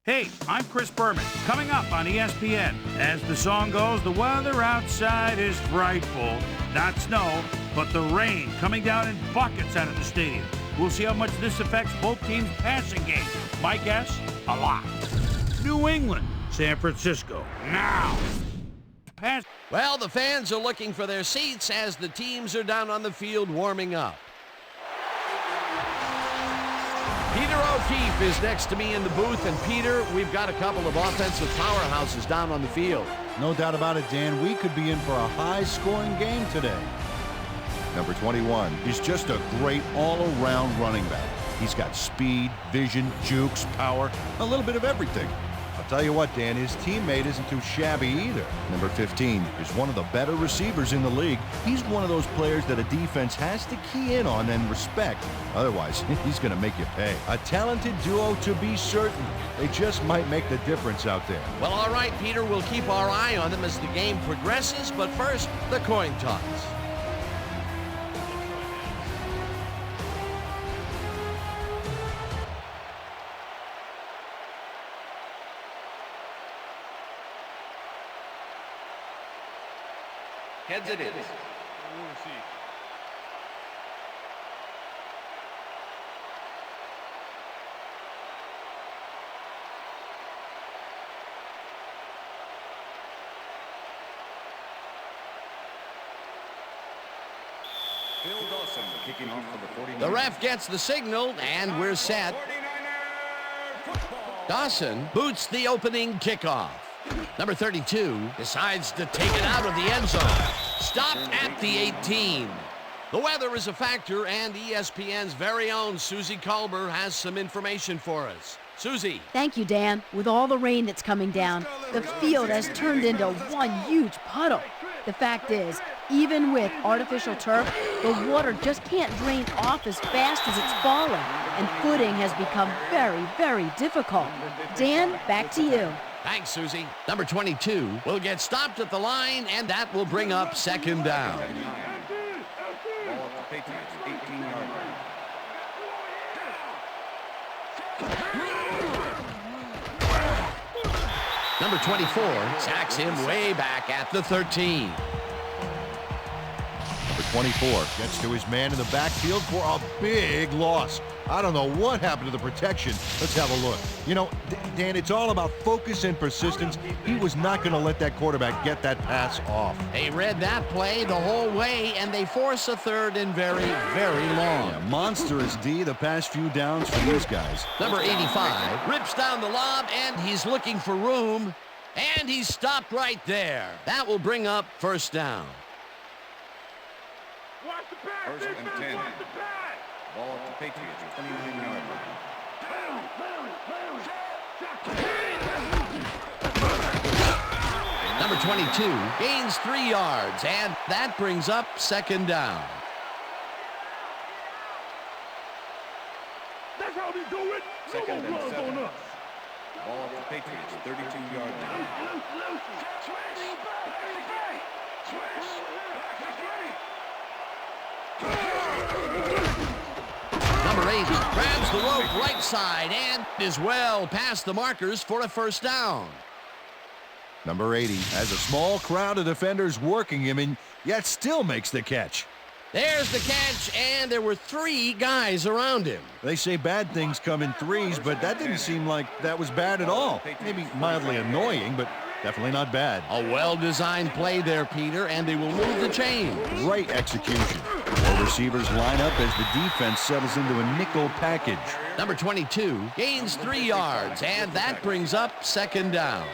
Hey, I'm Chris Berman. Coming up on ESPN. As the song goes, the weather outside is frightful. Not snow, but the rain coming down in buckets out of the stadium. We'll see how much this affects both teams' passing game. My guess, a lot. New England, San Francisco, now. Pass. Well, the fans are looking for their seats as the teams are down on the field warming up. Peter O'Keefe is next to me in the booth, and Peter, we've got a couple of offensive powerhouses down on the field. No doubt about it, Dan. We could be in for a high-scoring game today. Number 21 is just a great all-around running back. He's got speed, vision, jukes, power, a little bit of everything. I'll tell you what, Dan, his teammate isn't too shabby either. Number 15 is one of the better receivers in the league. He's one of those players that a defense has to key in on and respect. Otherwise, he's going to make you pay. A talented duo to be certain. They just might make the difference out there. Well, all right, Peter, we'll keep our eye on them as the game progresses, but first, the coin toss. Heads it is. Bill Dawson kicking off for the 49ers. The ref gets the signal, and we're set. Dawson boots the opening kickoff. Number 32 decides to take it out of the end zone. Stopped at the 18. The weather is a factor, and ESPN's very own Susie Colber has some information for us. Susie. Thank you, Dan. With all the rain that's coming down, the field has turned into one huge puddle. The fact is, even with artificial turf, the water just can't drain off as fast as it's falling, and footing has become very, very difficult. Dan, back to you. Thanks, Susie. Number 22 will get stopped at the line, and that will bring up second down. Ball at the Patriots, 18-yard line. Number 24 sacks him way back at the 13. Number 24 gets to his man in the backfield for a big loss. I don't know what happened to the protection. Let's have a look. You know, Dan, it's all about focus and persistence. He was not going to let that quarterback get that pass off. They read that play the whole way, and they force a third and very, very long. Yeah, monstrous D the past few downs for these guys. Number 85 rips down the lob, and he's looking for room, and he's stopped right there. That will bring up first down. First and 10. Ball at the Patriots, 29-yard line. Number 22 gains 3 yards, and that brings up second down. That's how we do it. Second and 7. Ball at the Patriots, 32-yard line. Number 80 grabs the rope right side and is well past the markers for a first down. Number 80 has a small crowd of defenders working him, and yet still makes the catch. There's the catch, and there were 3 guys around him. They say bad things come in threes, but that didn't seem like that was bad at all. Maybe mildly annoying, but definitely not bad. A well-designed play there, Peter, and they will move the chain. Great execution. The receivers line up as the defense settles into a nickel package. Number 22 gains 3 yards, and that brings up second down.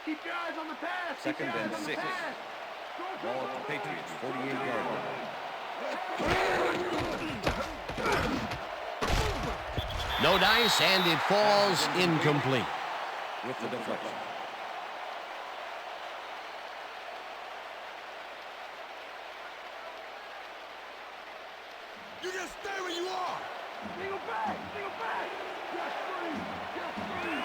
Keep your eyes on the pass. Second and 6. Ball at the Patriots, 48-yard line. No dice, and it falls incomplete. With the deflection. You just stay where you are. Single back. Single back. Just free.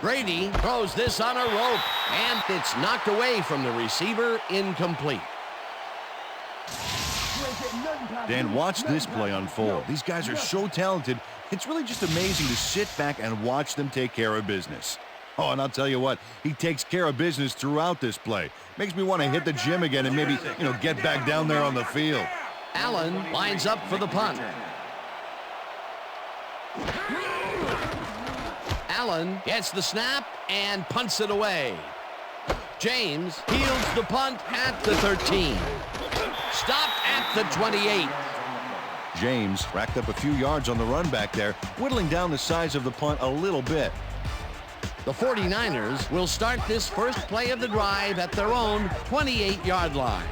Brady throws this on a rope, and it's knocked away from the receiver, incomplete. Dan, watch this play unfold. These guys are so talented, it's really just amazing to sit back and watch them take care of business. Oh, and I'll tell you what, he takes care of business throughout this play. Makes me want to hit the gym again and maybe, get back down there on the field. Allen lines up for the punt. Allen gets the snap and punts it away. James fields the punt at the 13. Stopped at the 28. James racked up a few yards on the run back there, whittling down the size of the punt a little bit. The 49ers will start this first play of the drive at their own 28-yard line.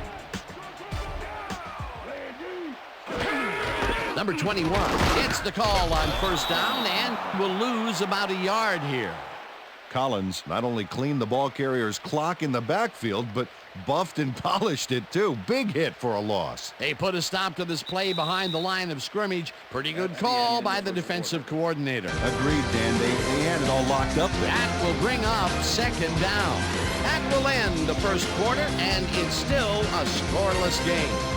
Number 21 gets the call on first down and will lose about a yard here. Collins not only cleaned the ball carrier's clock in the backfield, but buffed and polished it too. Big hit for a loss. They put a stop to this play behind the line of scrimmage. Pretty good call by the defensive coordinator. Agreed, Dan. They had it all locked up there. That will bring up second down. That will end the first quarter, and it's still a scoreless game.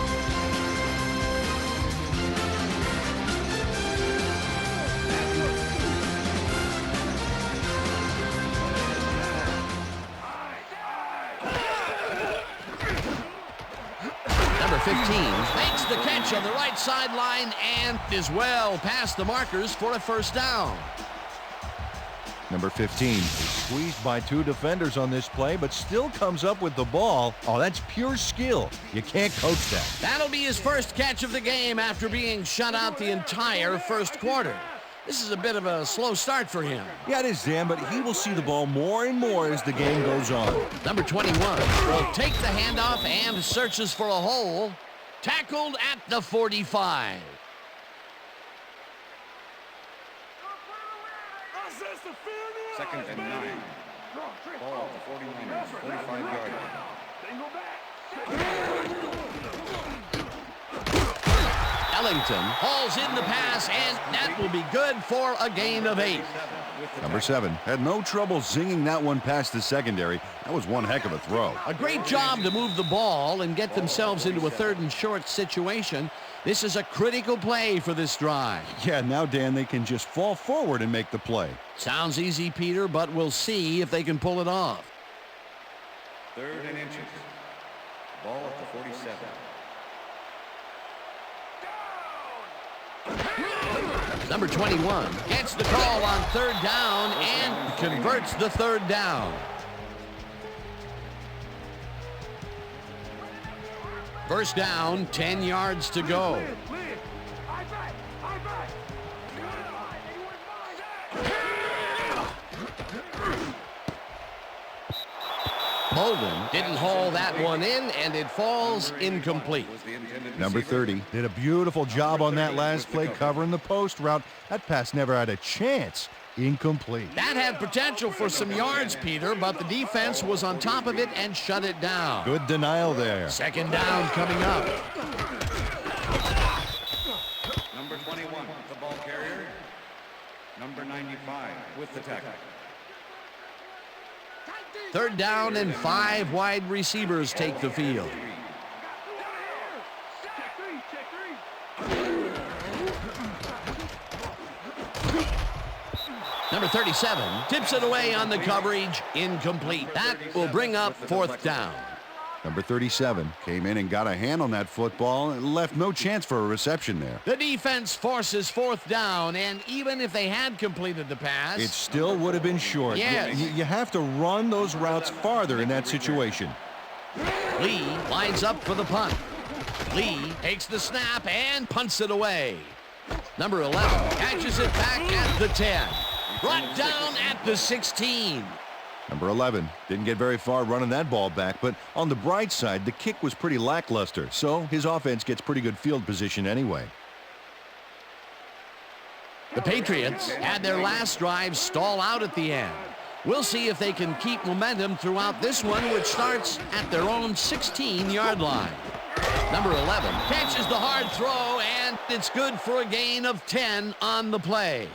Number 15 makes the catch on the right sideline and is well past the markers for a first down. Number 15 is squeezed by two defenders on this play, but still comes up with the ball. Oh, that's pure skill. You can't coach that. That'll be his first catch of the game after being shut out the entire first quarter. This is a bit of a slow start for him. Yeah, it is, Dan, but he will see the ball more and more as the game goes on. Number 21 will take the handoff and searches for a hole. Tackled at the 45. Second and 9. Ball at the 49ers, 45-yard line. Ellington hauls in the pass, and that will be good for a gain of 8. Number 7 had no trouble zinging that one past the secondary. That was one heck of a throw. A great job to move the ball and get themselves into a third and short situation. This is a critical play for this drive. Yeah, now, Dan, they can just fall forward and make the play. Sounds easy, Peter, but we'll see if they can pull it off. Third and inches. Ball at the 47. Number 21 gets the call on third down and converts the third down. First down, 10 yards to go. Bolden didn't haul that one in, and it falls incomplete. Number 30 did a beautiful job on that last play covering the post route. That pass never had a chance. Incomplete. That had potential for some yards, Peter, but the defense was on top of it and shut it down. Good denial there. Second down coming up. Number 21, the ball carrier. Number 95 with the tackle. Third down and 5 wide receivers take the field. Number 37 tips it away on the coverage. Incomplete. That will bring up fourth down. Number 37 came in and got a hand on that football and left no chance for a reception there. The defense forces fourth down, and even if they had completed the pass, it still would have been short. Yes. You have to run those routes farther in that situation. Lee lines up for the punt. Lee takes the snap and punts it away. Number 11 catches it back at the 10. Brought down at the 16. Number 11 didn't get very far running that ball back, but on the bright side, the kick was pretty lackluster, so his offense gets pretty good field position anyway. The Patriots had their last drive stall out at the end. We'll see if they can keep momentum throughout this one, which starts at their own 16-yard line. Number 11 catches the hard throw, and it's good for a gain of 10 on the play.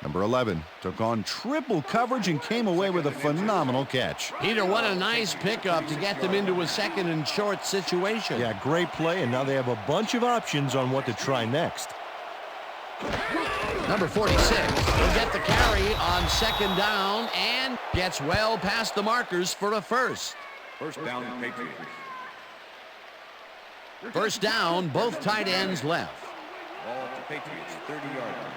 Number 11 took on triple coverage and came away with a phenomenal catch. Peter, what a nice pickup to get them into a second and short situation. Yeah, great play, and now they have a bunch of options on what to try next. Number 46 will get the carry on second down and gets well past the markers for a first. First down, Patriots. First down, both tight ends left. Ball at the Patriots, 30-yard line.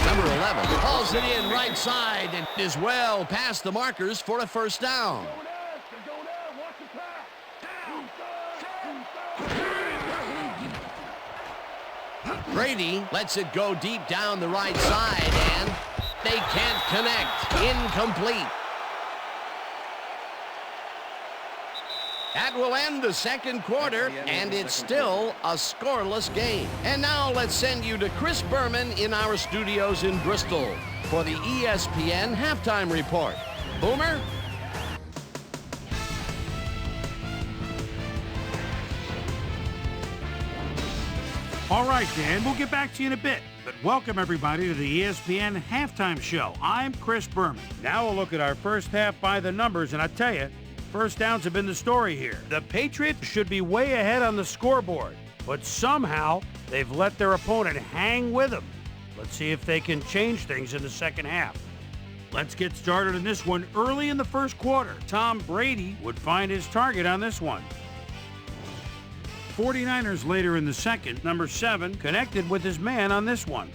Number 11 hauls it in right side and is well past the markers for a first down. Brady lets it go deep down the right side, and they can't connect. Incomplete. That will end the second quarter, and it's still a scoreless game. And now let's send you to Chris Berman in our studios in Bristol for the ESPN Halftime Report. Boomer? All right, Dan, we'll get back to you in a bit. But welcome, everybody, to the ESPN Halftime Show. I'm Chris Berman. Now we'll look at our first half by the numbers, and I tell you, first downs have been the story here. The Patriots should be way ahead on the scoreboard, but somehow they've let their opponent hang with them. Let's see if they can change things in the second half. Let's get started in this one early in the first quarter. Tom Brady would find his target on this one. 49ers later in the second, number 7 connected with his man on this one.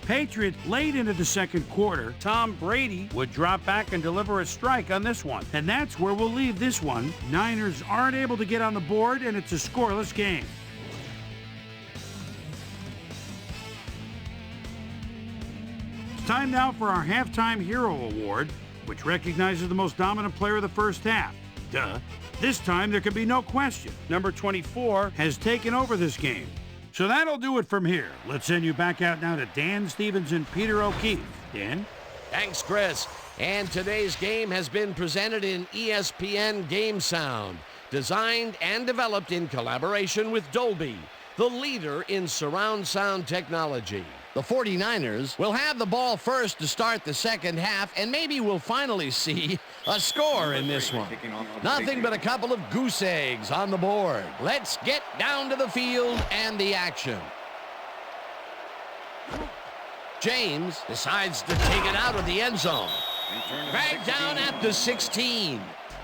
Patriots late into the second quarter, Tom Brady would drop back and deliver a strike on this one. And that's where we'll leave this one. Niners aren't able to get on the board, and it's a scoreless game. It's time now for our Halftime Hero Award, which recognizes the most dominant player of the first half. Duh. This time there can be no question. Number 24 has taken over this game. So that'll do it from here. Let's send you back out now to Dan Stevens and Peter O'Keefe. Dan? Thanks, Chris. And today's game has been presented in ESPN Game Sound, designed and developed in collaboration with Dolby, the leader in surround sound technology. The 49ers will have the ball first to start the second half, and maybe we'll finally see a score in this one. Nothing but a couple of goose eggs on the board. Let's get down to the field and the action. James decides to take it out of the end zone. Back down at the 16.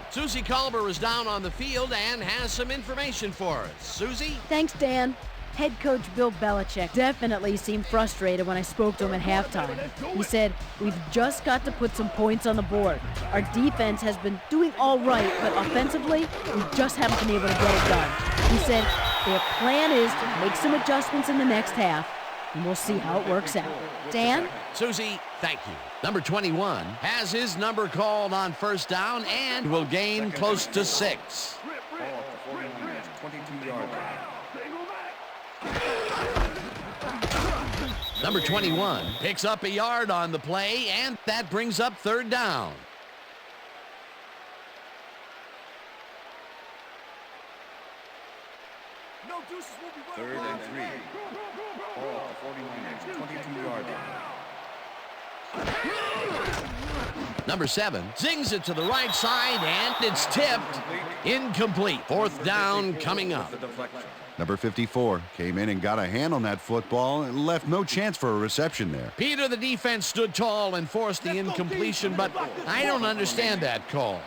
Susie Culber is down on the field and has some information for us. Susie? Thanks, Dan. Head coach Bill Belichick definitely seemed frustrated when I spoke to him at halftime. He said, "We've just got to put some points on the board. Our defense has been doing all right, but offensively, we just haven't been able to get it done." He said, "Their plan is to make some adjustments in the next half, and we'll see how it works out." Dan? Susie, thank you. Number 21 has his number called on first down and will gain close to 6. Ball at the 49ers, 22-yard line. Number 21 picks up a yard on the play, and that brings up third down. Third and 3. Ball at the 49ers, 22-yard line. Number 7 zings it to the right side, and it's tipped. Incomplete. Fourth down coming up. The deflection. Number 54 came in and got a hand on that football and left no chance for a reception there. Peter, the defense stood tall and forced the incompletion, but I don't understand that call.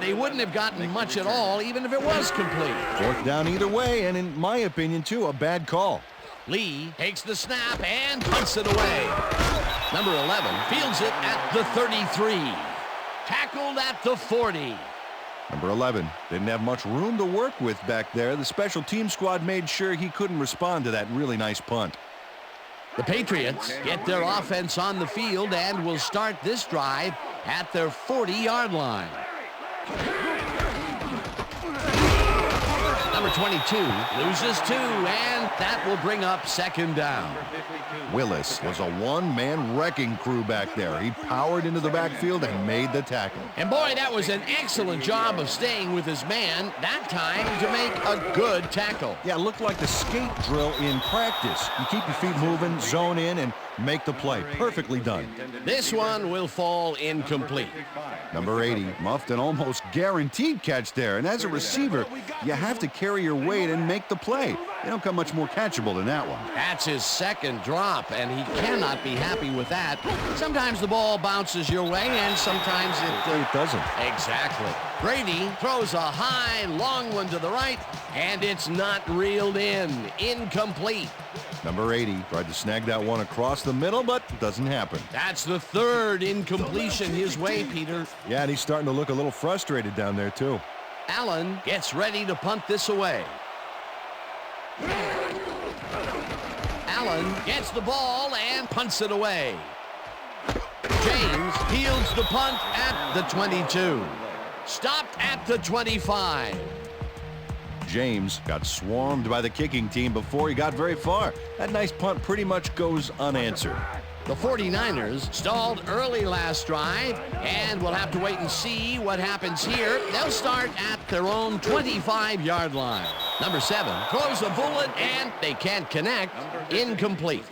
They wouldn't have gotten much at all, even if it was complete. Fourth down either way, and in my opinion, too, a bad call. Lee takes the snap and punts it away. Number 11 fields it at the 33. Tackled at the 40. Number 11 didn't have much room to work with back there. The special team squad made sure he couldn't respond to that really nice punt. The Patriots get their offense on the field and will start this drive at their 40-yard line. Number 22 loses 2, and that will bring up second down. Willis was a one-man wrecking crew back there. He powered into the backfield and made the tackle. And boy, that was an excellent job of staying with his man, that time to make a good tackle. Yeah, it looked like the skate drill in practice. You keep your feet moving, zone in, and make the play. Perfectly done. This one will fall incomplete. Number 80 muffed an almost guaranteed catch there. And as a receiver, you have to carry your weight and make the play. You don't come much more catchable than that one. That's his second drop, and he cannot be happy with that. Sometimes the ball bounces your way, and sometimes it doesn't. Exactly. Brady throws a high, long one to the right, and it's not reeled in. Incomplete. Number 80 tried to snag that one across the middle, but it doesn't happen. That's the third incompletion his way, Peter. Yeah, and he's starting to look a little frustrated down there, too. Allen gets ready to punt this away. Allen gets the ball and punts it away. James fields the punt at the 22. Stopped at the 25. James got swarmed by the kicking team before he got very far. That nice punt pretty much goes unanswered. The 49ers stalled early last drive, and we'll have to wait and see what happens here. They'll start at their own 25-yard line. Number 7 throws a bullet, and they can't connect. Incomplete.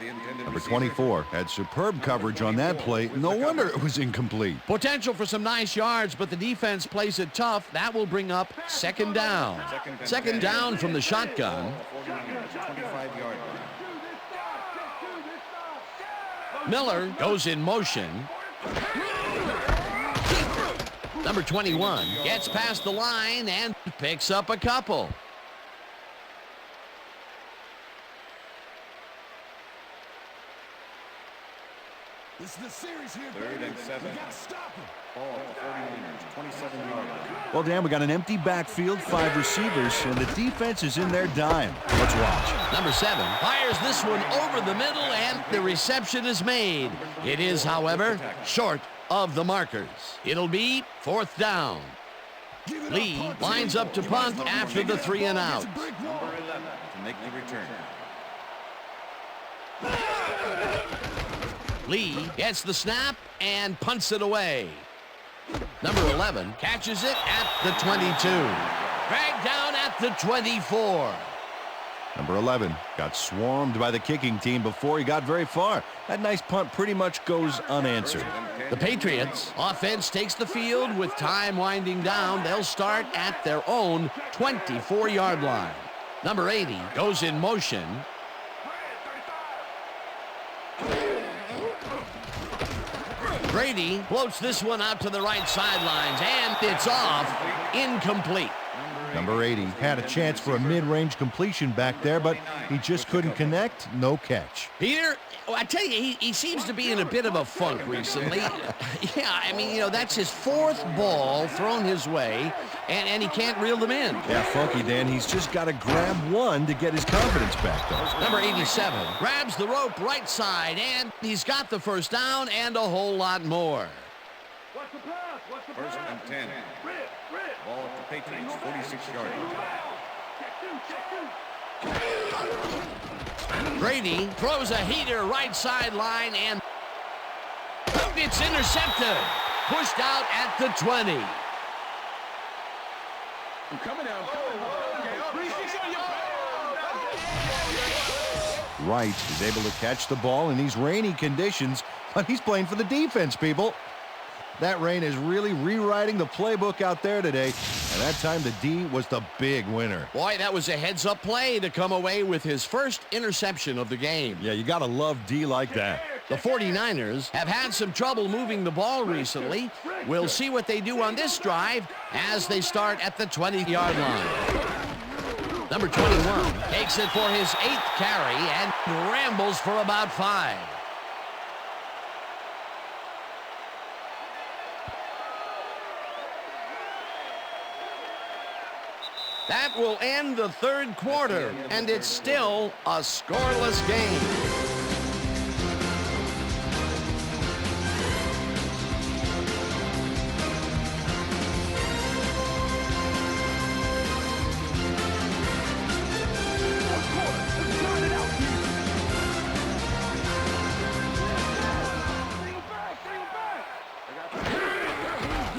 Number 24 had superb coverage on that play. No wonder it was incomplete. Potential for some nice yards, but the defense plays it tough. That will bring up second down. Second down from the shotgun. Miller goes in motion. Number 21 gets past the line and picks up a couple. This is the series here, 3rd and 7. You gotta stop him. Ball at the 49ers, 27-yard line. Well, Dan, we got an empty backfield, 5 receivers, and the defense is in their dime. Let's watch. Number 7 fires this one over the middle, and the reception is made. It is, however, short of the markers. It'll be 4th down. Lee lines up to punt after the 3 and out. Number 11 to make the return. Lee gets the snap and punts it away. Number 11 catches it at the 22. Dragged down at the 24. Number 11 got swarmed by the kicking team before he got very far. That nice punt pretty much goes unanswered. The Patriots offense takes the field with time winding down. They'll start at their own 24-yard line. Number 80 goes in motion. Brady floats this one out to the right sidelines, and it's off. Incomplete. Number 80 had a chance for a mid-range completion back there, but he just couldn't connect. No catch. Peter, I tell you, he seems to be in a bit of a funk recently. Yeah, I mean, that's his 4th ball thrown his way, and he can't reel them in. Yeah, funky, Dan. He's just got to grab one to get his confidence back, though. Number 87 grabs the rope right side, and he's got the first down and a whole lot more. What's the pass? What's the pass? 1st and 10. Ball at the Patriots, 46-yard line. Brady throws a heater right sideline, and it's intercepted. Pushed out at the 20. I'm coming down. Wright is able to catch the ball in these rainy conditions, but he's playing for the defense, people. That rain is really rewriting the playbook out there today, and that time the D was the big winner. Boy, that was a heads-up play to come away with his first interception of the game. Yeah, you got to love D like that. The 49ers have had some trouble moving the ball recently. We'll see what they do on this drive as they start at the 20-yard line. Number 21 takes it for his 8th carry and rambles for about 5. That will end the 3rd quarter, and it's still a scoreless game.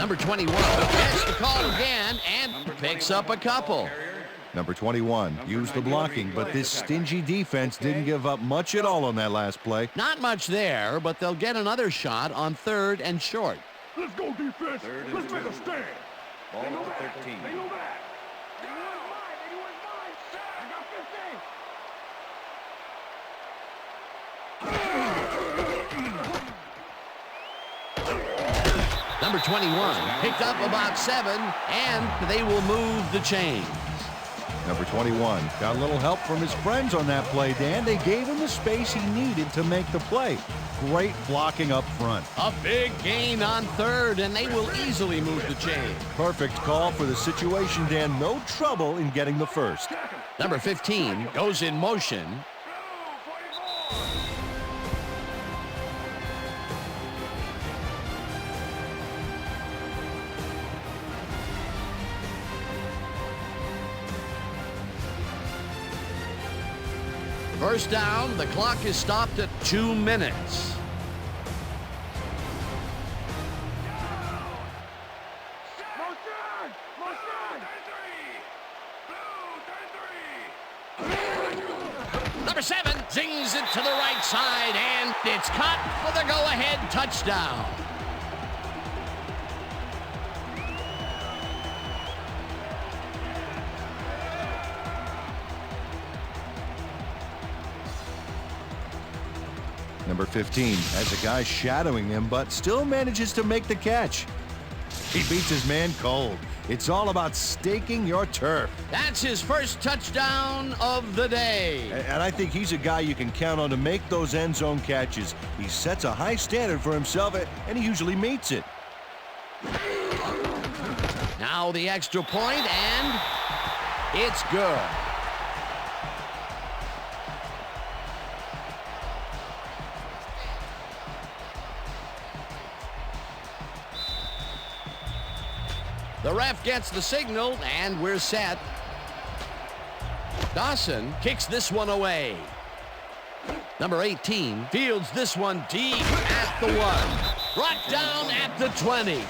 Number 21 gets the call again and picks up a couple. Number 21 used the blocking, but this stingy defense didn't give up much at all on that last play. Not much there, but they'll get another shot on 3rd and short. Let's go defense. Let's make a stand. Ball at 13. They go back. I got 15. Number 21 picked up about 7, and they will move the chains. Number 21 got a little help from his friends on that play, Dan. They gave him the space he needed to make the play. Great blocking up front. A big gain on 3rd, and they will easily move the chain. Perfect call for the situation, Dan. No trouble in getting the first. Number 15 goes in motion. First down, the clock is stopped at 2 minutes. Number 7 zings it to the right side, and it's caught for the go-ahead touchdown. Number 15 has a guy shadowing him, but still manages to make the catch. He beats his man cold. It's all about staking your turf. That's his first touchdown of the day. And I think he's a guy you can count on to make those end zone catches. He sets a high standard for himself, and he usually meets it. Now the extra point, and it's good. The ref gets the signal, and we're set. Dawson kicks this one away. Number 18 fields this one deep at the 1. Brought down at the 20.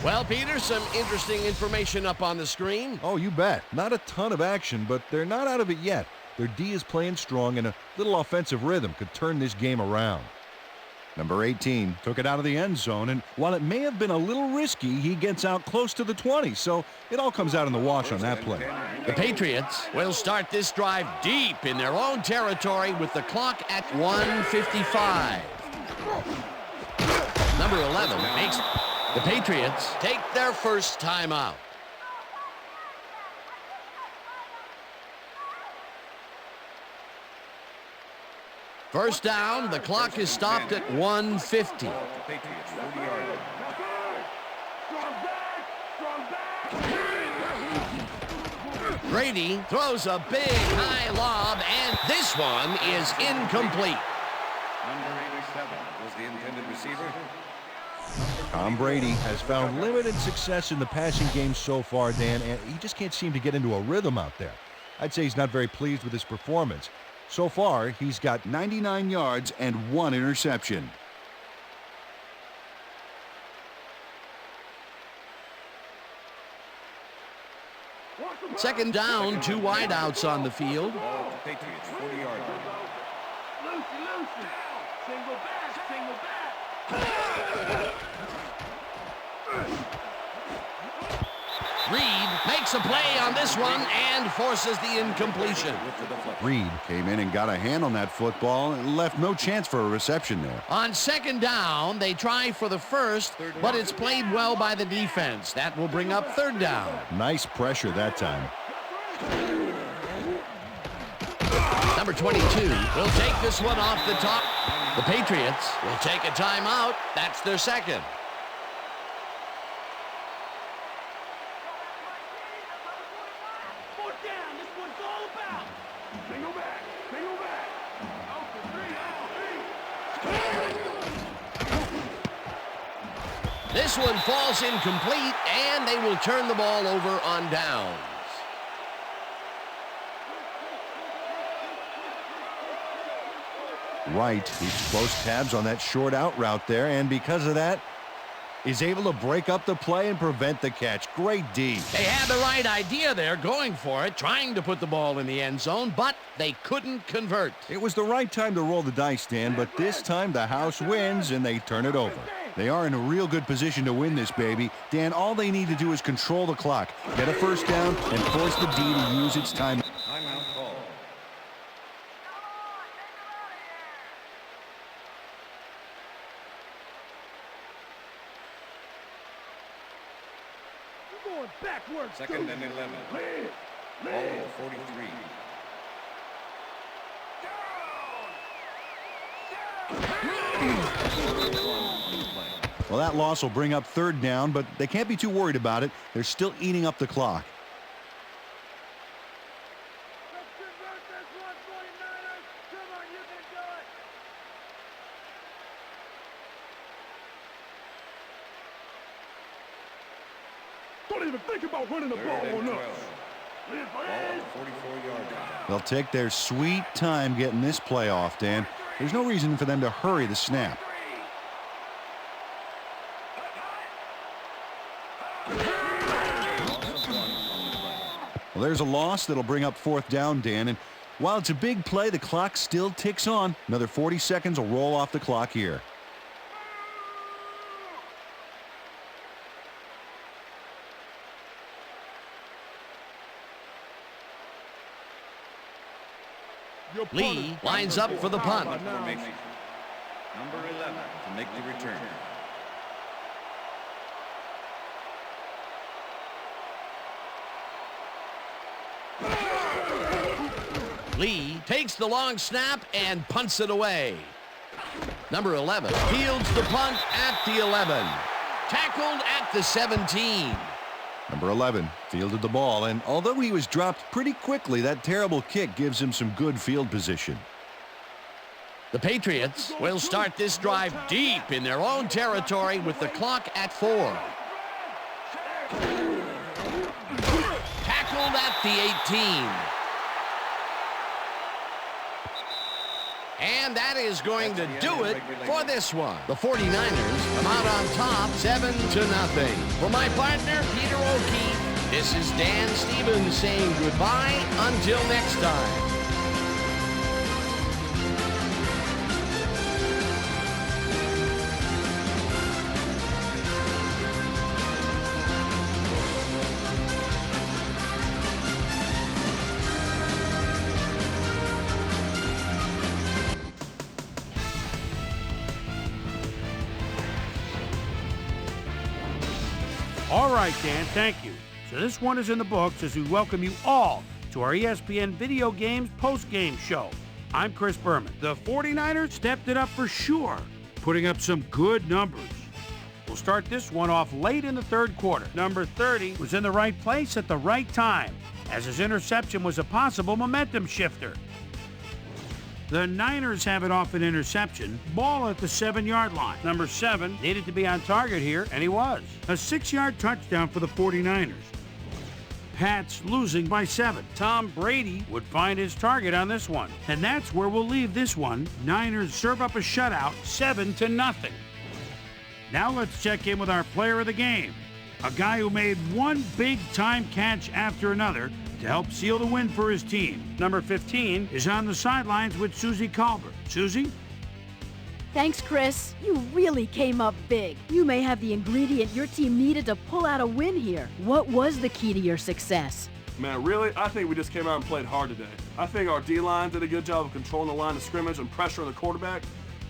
Well, Peter, some interesting information up on the screen. Oh, you bet. Not a ton of action, but they're not out of it yet. Their D is playing strong, and a little offensive rhythm could turn this game around. Number 18 took it out of the end zone, and while it may have been a little risky, he gets out close to the 20, so it all comes out in the wash on that play. The Patriots will start this drive deep in their own territory with the clock at 1:55. Number 11 makes the Patriots take their first timeout. First down, the clock is stopped at 1:50. Brady throws a big high lob, and this one is incomplete. Number 87 was the intended receiver. Tom Brady has found limited success in the passing game so far, Dan, and he just can't seem to get into a rhythm out there. I'd say he's not very pleased with his performance. So far, he's got 99 yards and 1 interception. Second down, 2 wideouts on the field. Patriots, 40-yard line. Lucy. Single back. Reed makes a play on this one and forces the incompletion. Reed came in and got a hand on that football and left no chance for a reception there. On second down, they try for the first, but it's played well by the defense. That will bring up third down. Nice pressure that time. Number 22 will take this one off the top. The Patriots will take a timeout. That's their second. This one falls incomplete, and they will turn the ball over on downs. Right, keeps close tabs on that short out route there, and because of that, is able to break up the play and prevent the catch. Great D. They had the right idea there, going for it, trying to put the ball in the end zone, but they couldn't convert. It was the right time to roll the dice, Dan, but this time the house wins and they turn it over. They are in a real good position to win this, baby. Dan, all they need to do is control the clock, get a first down, and force the D to use its time. Timeout call. You're going backwards. Second and 11. Ball 43. Well, that loss will bring up third down, but they can't be too worried about it. They're still eating up the clock. Let's convert this one, 49ers. Come on, you can do it. Don't even think about running the ball Third and on 12. us. Ball 44-yard line. They'll take their sweet time getting this play off, Dan. There's no reason for them to hurry the snap. Well, there's a loss that'll bring up fourth down, Dan. And while it's a big play, the clock still ticks on. Another 40 seconds will roll off the clock here. Lee lines up for the punt. Formation. Number 11 to make the return. Lee takes the long snap and punts it away. Number 11 fields the punt at the 11. Tackled at the 17. Number 11 fielded the ball, and although he was dropped pretty quickly, that terrible kick gives him some good field position. The Patriots will start this drive deep in their own territory with the clock at 4. Tackled at the 18. And that is going to do it for this one. The 49ers come out on top 7-0. For my partner, Peter O'Keefe, this is Dan Stevens saying goodbye until next time. All right, Dan, thank you. So this one is in the books as we welcome you all to our ESPN Video Games Postgame show. I'm Chris Berman. The 49ers stepped it up for sure, putting up some good numbers. We'll start this one off late in the third quarter. Number 30 was in the right place at the right time, as his interception was a possible momentum shifter. The Niners have it off an interception. Ball at the 7-yard line. Number 7 needed to be on target here, and he was. A 6-yard touchdown for the 49ers. Pats losing by 7. Tom Brady would find his target on this one. And that's where we'll leave this one. Niners serve up a shutout, 7-0. Now let's check in with our player of the game. A guy who made one big-time catch after another to help seal the win for his team. Number 15 is on the sidelines with Susie Colbert. Susie? Thanks, Chris. You really came up big. You may have the ingredient your team needed to pull out a win here. What was the key to your success? Man, really, I think we just came out and played hard today. I think our D-line did a good job of controlling the line of scrimmage and pressuring the quarterback.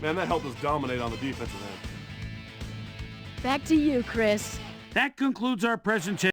Man, that helped us dominate on the defensive end. Back to you, Chris. That concludes our presentation.